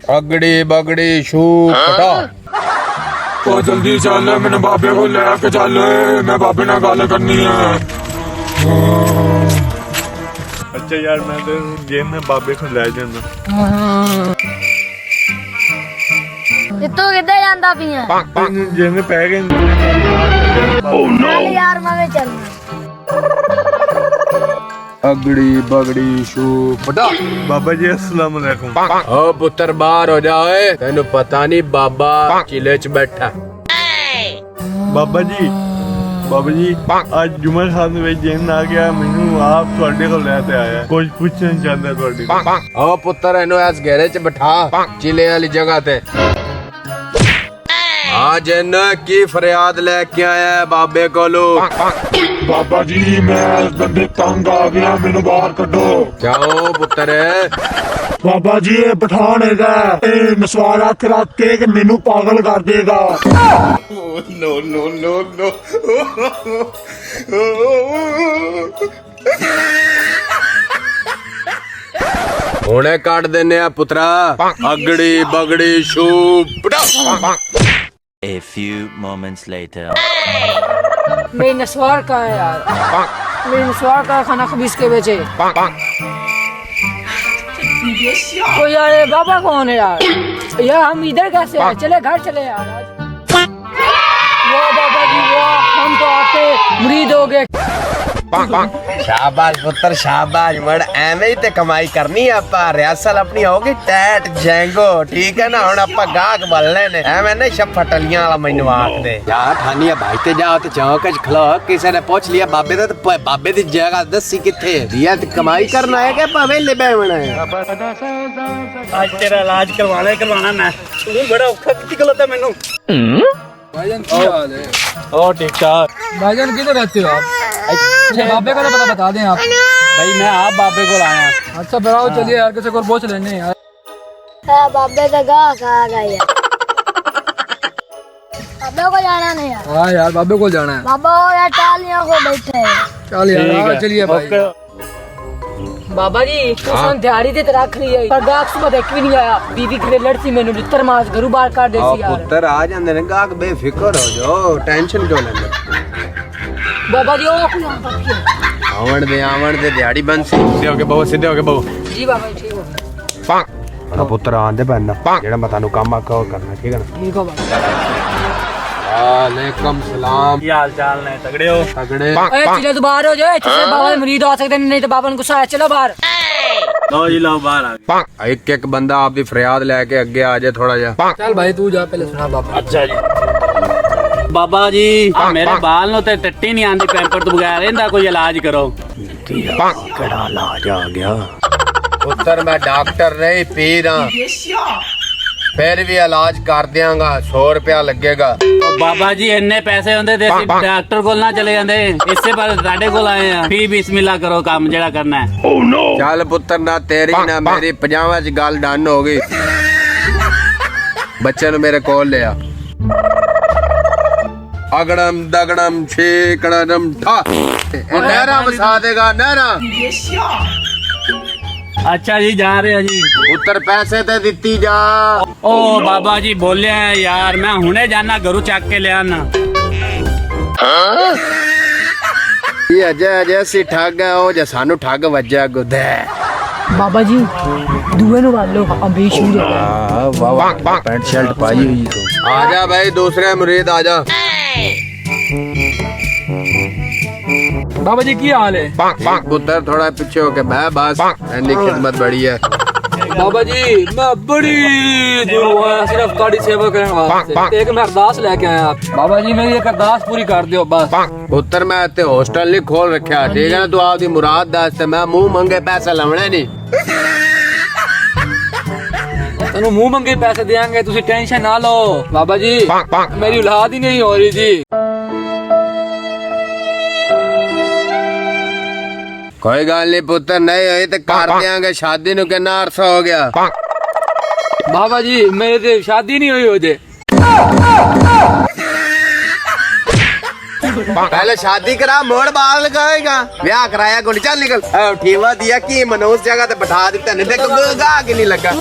अगड़ी बगड़ी शू पटा ओ जल्दी चल मैंने बाबे को लेके चल, मैं बाबे नाल गल करनी है। अच्छा यार मैं तो गेम में बाबे को ले जाना। तू किधर जांदा पिया? गेम में पै गए। ओह नो यार मैं भी चलना। अगड़ी बगड़ी शू पटा। बाबा जी अस्सलाम वालेकुम। ओ पुत्र बाहर हो जाए, तेनू पता नहीं बाबा किले च बैठा। बाबा जी आज जुमर खान में गेम आ गया, मैनू आप ਤੁਹਾਡੇ ਕੋਲ ਲੈ ਤੇ ਆਇਆ, ਕੁਝ ਪੁੱਛਣਾ ਚਾਹੁੰਦਾ ਤੁਹਾਡੇ ਕੋਲ। ओ पुत्र इन्हू इस घेरे च बिठा चिले वाली जगह ते। आज इन की फरियाद लेके आया है बाबे कोलू? बाबा जी मैं इस बंदे तंग आ गया, मैनू बाहर कड्डो। क्या हो पुत्र? बाबा जी ये पठान हैगा, ए नसवार रख के मैनू पागल कर देगा। हुणे काट देने आ पुत्रा, अगड़ी बगड़ी शू पटा। A few moments later. मेरी नस्वार का है यार, मेरी नस्वार का खाना खबीज के बेचे। तो यार ये बाबा कौन है यार? यार हम इधर कैसे आए? चले घर चले यार। वाह बाबा जी वाह, हम तो आपके मुरीद हो गए। शाबाश पुत्र शाबाश, मड़ एवें ही ते कमाई करनी आपा। रियासल अपनी होगी टैट जेंगो, ठीक है ना? हुण आपा गाहक बलने ने, एवें ना शप फटलियां वाला मैनू आख दे। यार ठानिया भाई ते जाओ ते चौक च खलो, किसी ने पूछ लिया बाबे दा, ते बाबे दी जगह दसी किथे दिया? ते कमाई करना है के भावे ले बैठना है? आज तेरा इलाज करवाना मैं, तू बड़ा औखा किती गलत है मैनू। भाईजान क्या हाल है? ओ ठीक ठाक। भाईजान किधर रहते हो आप? अच्छा बाबे का तो पता बता दें आप। भाई मैं आप बाबे को आया। अच्छा बढ़ाओ, चलिए यार किसी को पूछ लेने यार। है बाबे का गाह खा गया। बाबे को जाना नहीं यार। हाँ यार बाबे को जाना है। बाबा और यार टालियों को बैठे हैं। चल यार चलिए भाई। बाबा जी तुम दिहाड़ी ते रख ली है, पर गाहक सुबह देख भी नहीं आया। बीवी के लड़सी मैंने लित्र मास घरू बाहर काट देसी यार। पुत्र आ जांदे ने, गाहक बेफिक्र हो जाओ, टेंशन क्यों लेंदे? बाबा जी ओ कोई आवण दे दिहाड़ी बंद। सीधे होके बहु जी बाबा जी ठीक हो। मेरा पुत्र आंदे पैना, जेड़ा मैं तानू काम आखा वो करना, ठीक है ना? ठीक हो बाबा। वालेकुम सलाम। की हाल चाल ने? तगड़े हो? तगड़े। ए चलो तो बाहर हो जाओ, अच्छे से बाबा मुरीद आ सकते नहीं तो बाबा ने गुस्सा है। चलो बाहर। लो जी लो बाहर आ। एक एक बंदा आपकी फरियाद लेके आगे आ जाए थोड़ा जा। चल भाई तू जा पहले सुना बाबा। अच्छा जी बाबा जी मेरे बाल नो ते टट्टी नहीं आंदी पैंपर तो बगैर, इनका कोई इलाज करो। केड़ा इलाज आ गया? पुत्र मैं डॉक्टर नहीं पीर हाँ, फिर भी इलाज कर दियांगा, 100 रुपया लगेगा। बाबा जी इन्ने पैसे होंदे ते असीं डॉक्टर कोल ना चले जांदे, इससे पर साडे कोल आए हैं। फी बिस्मिल्लाह करो, काम जेड़ा करना है। चल पुत्र ना तेरी ना मेरी 50 च गल डन हो गई। बच्चे नु मेरे कोल ले आ। अगड़म दगड़म छेकड़म ठा, नहरा बसा देगा नहरा। अच्छा जी जा रहे हैं जी। पुत्र पैसे ते दिती जा। ओ बाबा जी बोले हैं यार, मैं हुने जाना घरू चक के ले आना। ये अजय सी ठग है, ओ जे सानू ठग वज्जा गुदे। बाबा जी दुए नु वालो अभी शुरू हो गया। वाह वाह पैंट शर्ट पाई हुई तो। आजा भाई दूसरे मुरीद आजा। बाबा जी की हाल है? पुत्र थोड़ा पीछे होके मैं बस, ऐनी खिदमत बड़ी है। बाबा जी मैं बड़ी दूर हुआ सिर्फ गाड़ी सेवा करने वास्ते, एक मैं अरदास लेके आया। बाबा जी मेरी एक अरदास पूरी कर दियो बस। पुत्र मैं ते हॉस्टल नहीं खोल रखा, ठीक है ना? तू आपकी मुराद दस, ते मैं मुंह मंगे पैसे लवने नहीं। तेनू मुंह मंगे पैसे देंगे, तुसी टेंशन ना लो। बाबा जी मेरी औलाद ही नहीं हो रही जी। कोई गल नहीं पुत्र, नहीं हुई तो कर देंगे। शादी नु कितना अरसा हो गया? बाबा जी मेरे ते शादी नहीं हुई होजे। पहले शादी करा, मोड़ बाल लगाएगा, ब्याह कराया को चल निकल। ठीवा दिया कि मनोज जगह ते बैठा दिता, नहीं देखो गा के नहीं लगा।